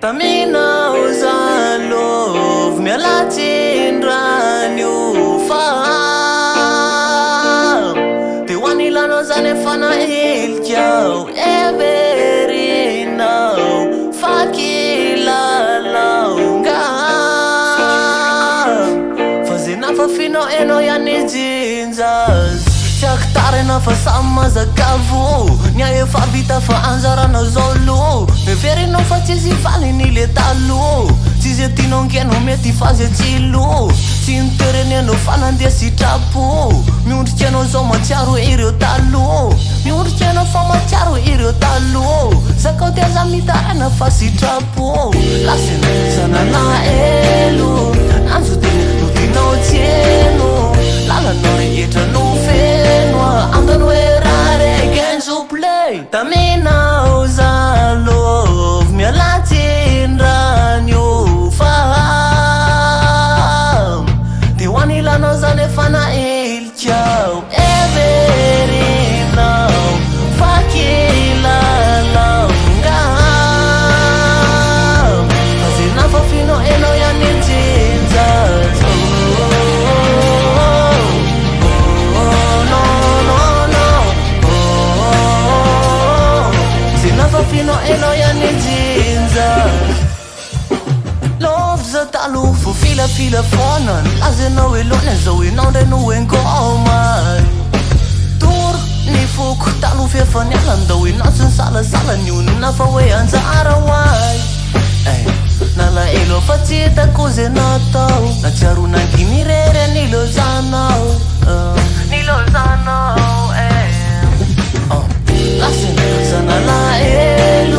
Taminao zalov mialatsindrany io fa de hoanilanao zany efa nahelikao everinao fakilalaonga fa ze nafafinao enao ihany ijinjaz Siaktarena fa samy mazakavo Nya efa vita fa anjaranao zao lo Meverinao fa tsy izy valiny le talo Tsy izy tianao ngenao mety fazy atsilo Tsy nitoerenenao fa nandeha sitrapo Miondrikanao zao matsiaro ireo talo Miondrikanao fa matsiaro ireo talo Zakao tiaza mitarana fa sitrapo Lasina zanana elo Anjo de notinao tieno Lalanao rehetra no fenoa Andano erare genzo play Taminao zalov mialatsindrany io fa de hoanilanao zany efa nahelikao everinao fakilalaonga fa ze nafafinao enao ihany ijinjaz Nafafinao enao ihany ijinjaz Love za talo fo filafila foana Lazanao elona zao enao ndray no engomay Toro ny foko talo fefa nialandao enao sy nisalasala ny onona fa hoe anjara hoay Nalaelo fa tsy hitako ze natao Natsiaro nangimirery nilozanao Nilozanao Lasina zanalaelo